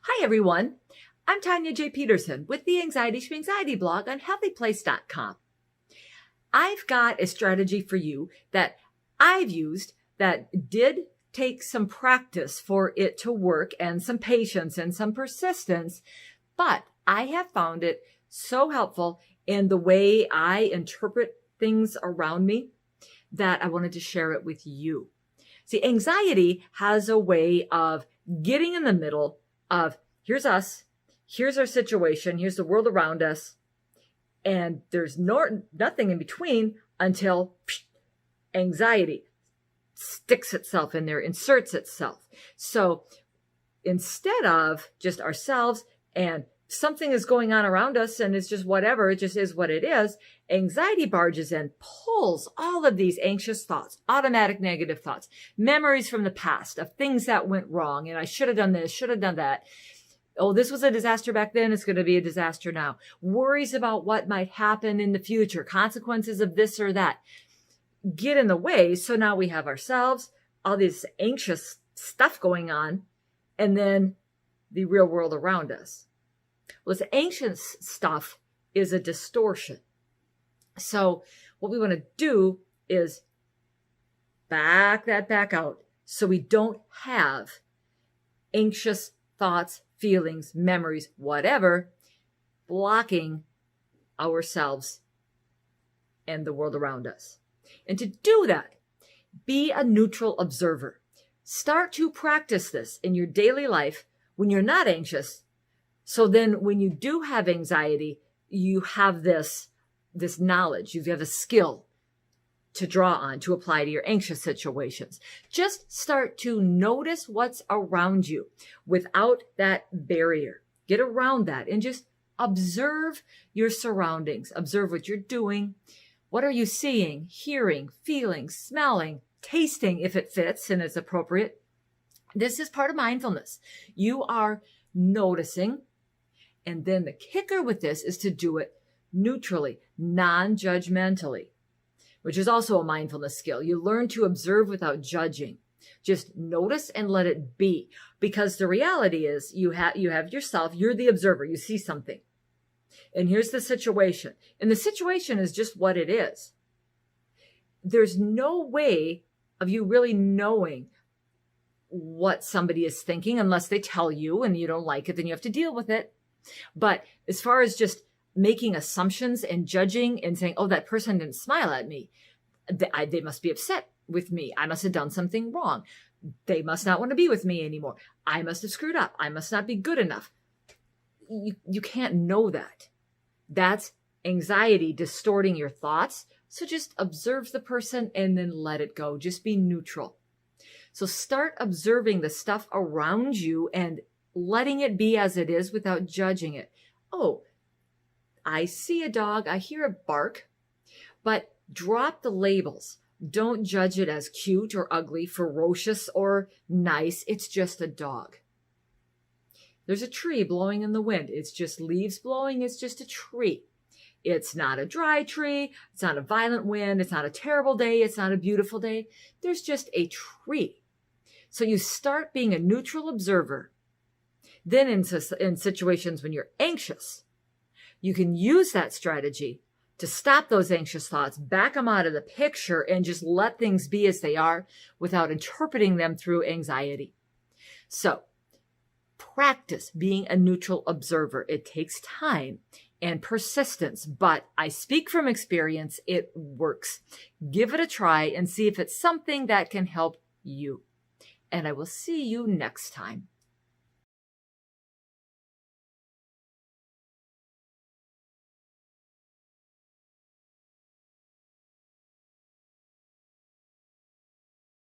Hi, everyone. I'm Tanya J. Peterson with the Anxiety Schmanxiety blog on HealthyPlace.com. I've got a strategy for you that I've used that did take some practice for it to work and some patience and some persistence, but I have found it so helpful in the way I interpret things around me that I wanted to share it with you. See, anxiety has a way of getting in the middle of here's us, here's our situation, here's the world around us, and there's nothing in between until anxiety sticks itself in there, inserts itself. So instead of just ourselves and something is going on around us and it's just whatever, it just is what it is, anxiety barges in, pulls all of these anxious thoughts, automatic negative thoughts, memories from the past of things that went wrong. And I should have done this, should have done that. Oh, this was a disaster back then. It's going to be a disaster now. Worries about what might happen in the future, consequences of this or that get in the way. So now we have ourselves, all this anxious stuff going on, and then the real world around us. Well, this anxious stuff is a distortion. So what we want to do is back that back out so we don't have anxious thoughts, feelings, memories, whatever, blocking ourselves and the world around us. And to do that, be a neutral observer. Start to practice this in your daily life when you're not anxious. So then when you do have anxiety, you have this knowledge, you have a skill to draw on, to apply to your anxious situations. Just start to notice what's around you without that barrier. Get around that and just observe your surroundings. Observe what you're doing. What are you seeing, hearing, feeling, smelling, tasting if it fits and is appropriate? This is part of mindfulness. You are noticing. And then the kicker with this is to do it neutrally, non-judgmentally, which is also a mindfulness skill. You learn to observe without judging. Just notice and let it be. Because the reality is you have yourself, you're the observer, you see something. And here's the situation. And the situation is just what it is. There's no way of you really knowing what somebody is thinking unless they tell you and you don't like it, then you have to deal with it. But as far as just making assumptions and judging and saying, oh, that person didn't smile at me, they must be upset with me. I must have done something wrong. They must not want to be with me anymore. I must have screwed up. I must not be good enough. You can't know that. That's anxiety distorting your thoughts. So just observe the person and then let it go. Just be neutral. So start observing the stuff around you and letting it be as it is without judging it. Oh, I see a dog. I hear a bark, but drop the labels. Don't judge it as cute or ugly, ferocious or nice. It's just a dog. There's a tree blowing in the wind. It's just leaves blowing. It's just a tree. It's not a dry tree. It's not a violent wind. It's not a terrible day. It's not a beautiful day. There's just a tree. So you start being a neutral observer. Then in situations when you're anxious, you can use that strategy to stop those anxious thoughts, back them out of the picture, and just let things be as they are without interpreting them through anxiety. So practice being a neutral observer. It takes time and persistence, but I speak from experience. It works. Give it a try and see if it's something that can help you. And I will see you next time.